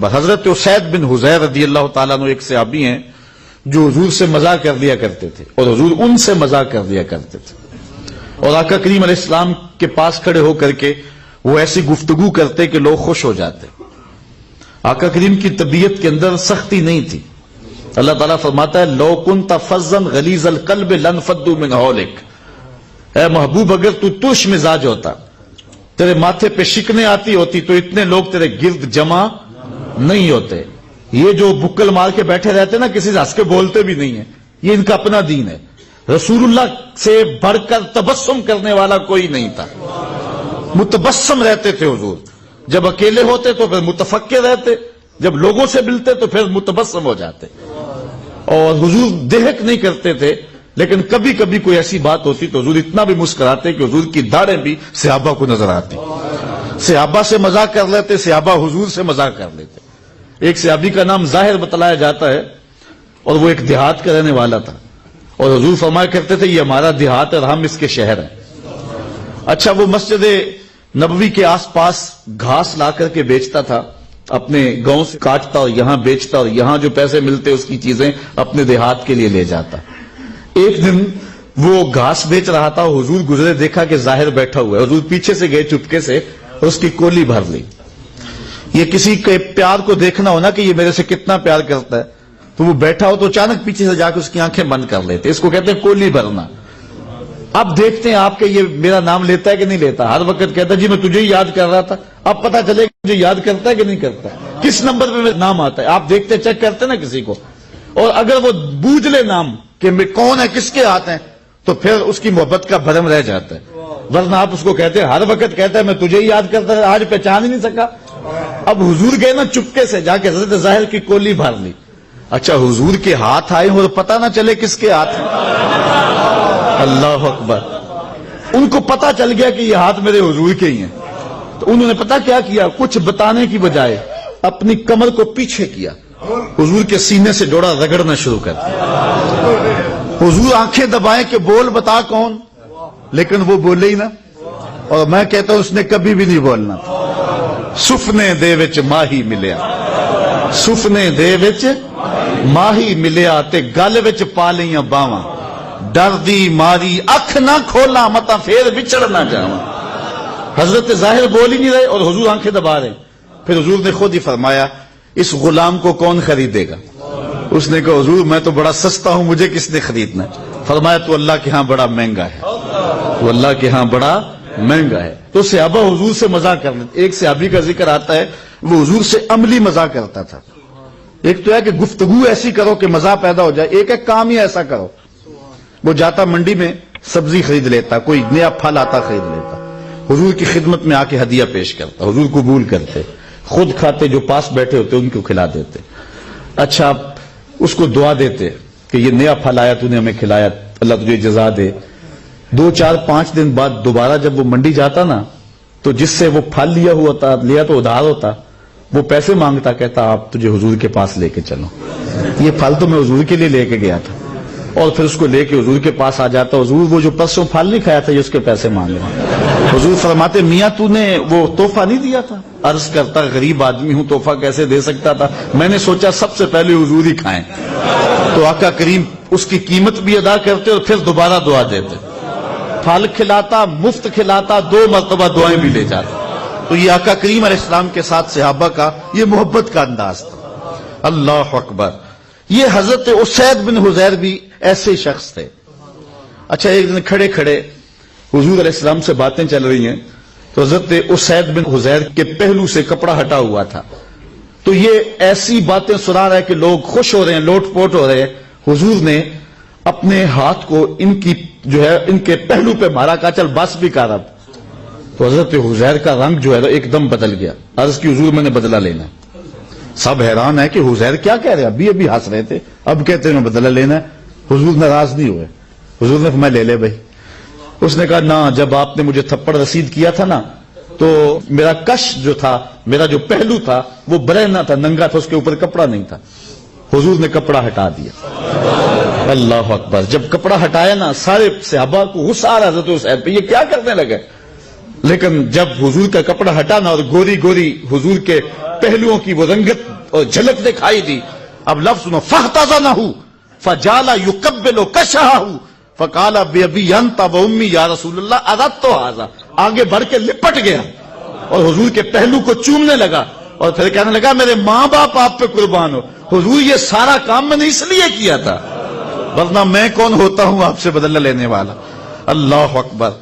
اکبر. حضرت اسید بن حضیر رضی اللہ تعالیٰ عنہ ایک صحابی ہیں جو حضور سے مذاق کر دیا کرتے تھے اور حضور ان سے مذاق کر دیا کرتے تھے, اور آقا کریم علیہ السلام کے پاس کھڑے ہو کر کے وہ ایسی گفتگو کرتے کہ لوگ خوش ہو جاتے. آقا کریم کی طبیعت کے اندر سختی نہیں تھی. اللہ تعالیٰ فرماتا ہے لو کنت فظا غلیظ القلب لانفضوا من حولک, اے محبوب اگر تو ترش مزاج ہوتا, تیرے ماتھے پہ شکنیں آتی ہوتی تو اتنے لوگ تیرے گرد جمع نہیں ہوتے. یہ جو بکل مار کے بیٹھے رہتے نا, کسی سے ہنس کے بولتے بھی نہیں ہیں, یہ ان کا اپنا دین ہے. رسول اللہ سے بڑھ کر تبسم کرنے والا کوئی نہیں تھا. متبسم رہتے تھے حضور. جب اکیلے ہوتے تو پھر متفکر رہتے, جب لوگوں سے ملتے تو پھر متبسم ہو جاتے. اور حضور دہک نہیں کرتے تھے, لیکن کبھی کبھی کوئی ایسی بات ہوتی تو حضور اتنا بھی مسکراتے کہ حضور کی داڑھیں بھی صحابہ کو نظر آتی. صحابہ سے مذاق کر لیتے, صحابہ حضور سے مذاق کر لیتے. ایک صحابی کا نام ظاہر بتلایا جاتا ہے اور وہ ایک دیہات کا رہنے والا تھا, اور حضور فرمایا کرتے تھے یہ ہمارا دیہات ہے اور ہم اس کے شہر ہیں. اچھا, وہ مسجد نبوی کے آس پاس گھاس لا کر کے بیچتا تھا, اپنے گاؤں سے کاٹتا اور یہاں بیچتا, اور یہاں جو پیسے ملتے اس کی چیزیں اپنے دیہات کے لیے لے جاتا. ایک دن وہ گھاس بیچ رہا تھا, حضور گزرے, دیکھا کہ ظاہر بیٹھا ہوا ہے. حضور پیچھے سے گئے چپکے سے اور اس کی کولی بھر لی. یہ کسی کے پیار کو دیکھنا ہونا کہ یہ میرے سے کتنا پیار کرتا ہے, تو وہ بیٹھا ہو تو اچانک پیچھے سے جا کے اس کی آنکھیں بند کر لیتے. اس کو کہتے ہیں کولی بھرنا. اب دیکھتے ہیں آپ کہ یہ میرا نام لیتا ہے کہ نہیں لیتا. ہر وقت کہتا ہے جی میں تجھے ہی یاد کر رہا تھا. اب پتا چلے کہ مجھے یاد کرتا ہے کہ نہیں کرتا, کس نمبر پہ میرا نام آتا ہے. آپ دیکھتے چیک کرتے نا کسی کو, اور اگر وہ بوجھ لے نام کہ کون ہے, کس کے ہاتھ ہیں, تو پھر اس کی محبت کا بھرم رہ جاتا ہے. ورنہ آپ اس کو کہتے ہیں, ہر وقت کہتا ہے میں تجھے ہی یاد کرتا ہے, آج پہچان ہی نہیں سکا. اب حضور گئے نا, چپکے سے جا کے حضرت ظاہر کی کولی بھر لی. اچھا, حضور کے ہاتھ آئے اور پتہ نہ چلے کس کے ہاتھ ہیں. اللہ اکبر. ان کو پتا چل گیا کہ یہ ہاتھ میرے حضور کے ہی ہیں. تو انہوں نے پتا کیا کیا, کچھ بتانے کی بجائے اپنی کمر کو پیچھے کیا, حضور کے سینے سے جوڑا رگڑنا شروع کر دیا. حضور آنکھیں دبائیں کہ بول بتا کون, لیکن وہ بولے ہی نہ. اور میں کہتا ہوں اس نے کبھی بھی نہیں بولنا تھا. سفنے دے وچ ماہی ملیا, سفنے دے وچ ماہی ملیا, تے گل وچ پا لیاں باواں, ڈر دی ماری اکھ نہ کھولا, متا پھر بچڑ نہ جاواں. حضرت ظاہر بول ہی نہیں رہے اور حضور آنکھیں دبا رہے. پھر حضور نے خود ہی فرمایا اس غلام کو کون خریدے گا. اس نے کہا حضور میں تو بڑا سستا ہوں, مجھے کس نے خریدنا. فرمایا تو اللہ کے ہاں بڑا مہنگا ہے, تو اللہ کے ہاں بڑا مہنگا ہے. تو صحابہ حضور سے مذاق کر لیتے. ایک صحابی کا ذکر آتا ہے وہ حضور سے عملی مذاق کرتا تھا. ایک تو ہے کہ گفتگو ایسی کرو کہ مزہ پیدا ہو جائے, ایک ہے کام ہی ایسا کرو. وہ جاتا منڈی میں سبزی خرید لیتا, کوئی نیا پھل آتا خرید لیتا, حضور کی خدمت میں آ کے ہدیہ پیش کرتا, حضور قبول کرتے, خود کھاتے, جو پاس بیٹھے ہوتے ان کو کھلا دیتے. اچھا, اس کو دعا دیتے کہ یہ نیا پھل آیا تو نے ہمیں کھلایا, اللہ تجھے جزا دے. 2 4 5 دن بعد دوبارہ جب وہ منڈی جاتا نا, تو جس سے وہ پھل لیا تو ادھار ہوتا, وہ پیسے مانگتا, کہتا آپ تجھے حضور کے پاس لے کے چلو, یہ پھل تو میں حضور کے لیے لے کے گیا تھا. اور پھر اس کو لے کے حضور کے پاس آ جاتا, حضور وہ جو پرسوں پھل نہیں کھایا تھا یہ اس کے پیسے مانگ رہا. حضور فرماتے میاں تو نے وہ تحفہ نہیں دیا تھا. عرض کرتا غریب آدمی ہوں, تحفہ کیسے دے سکتا تھا, میں نے سوچا سب سے پہلے حضور ہی کھائیں. تو آقا کریم اس کی قیمت بھی ادا کرتے اور پھر دوبارہ دعا دیتے. پھل کھلاتا, مفت کھلاتا, 2 مرتبہ دعائیں بھی لے جاتا. تو یہ آقا کریم علیہ السلام کے ساتھ صحابہ کا یہ محبت کا انداز تھا. اللہ اکبر. یہ حضرت اسید بن حضیر بھی ایسے شخص تھے. اچھا, ایک دن کھڑے کھڑے حضور علیہ السلام سے باتیں چل رہی ہیں, تو حضرت اسید بن حضیر کے پہلو سے کپڑا ہٹا ہوا تھا. تو یہ ایسی باتیں سنا رہا ہے کہ لوگ خوش ہو رہے ہیں, لوٹ پوٹ ہو رہے ہیں. حضور نے اپنے ہاتھ کو ان کی جو ہے ان کے پہلو پہ مارا, کہا چل بس بھی کہا رہا. تو حضرت حضیر کا رنگ جو ہے ایک دم بدل گیا. عرض کی حضور میں نے بدلہ لینا ہے. سب حیران ہے کہ حضیر کیا کہہ رہے ہیں, ابھی ہنس رہے تھے, اب کہتے ہیں میں بدلہ لینا ہے. حضور ناراض نہیں ہوئے. حضور نے فرمایا لے لے بھائی. اس نے کہا نہ, جب آپ نے مجھے تھپڑ رسید کیا تھا نا, تو میرا کش جو تھا, میرا جو پہلو تھا وہ برہنہ تھا, ننگا تھا, اس کے اوپر کپڑا نہیں تھا. حضور نے کپڑا ہٹا دیا. اللہ اکبر. جب کپڑا ہٹایا نا, سارے صحابہ کو غصہ آ رہا حضرت اسید پہ, یہ کیا کرنے لگے. لیکن جب حضور کا کپڑا ہٹانا اور گوری گوری حضور کے پہلوؤں کی وہ رنگت اور جھلک دکھائی دی، اب لفظ میں فاحتضنہ فجعل یقبل کشہہ فقال بأبی انت وأمی یا رسول اللہ اردت ھذا، آگے بڑھ کے لپٹ گیا اور حضور کے پہلو کو چومنے لگا اور پھر کہنے لگا میرے ماں باپ آپ پہ قربان ہو، حضور یہ سارا کام میں نے اس لیے کیا تھا، ورنہ میں کون ہوتا ہوں آپ سے بدلہ لینے والا۔ اللہ اکبر۔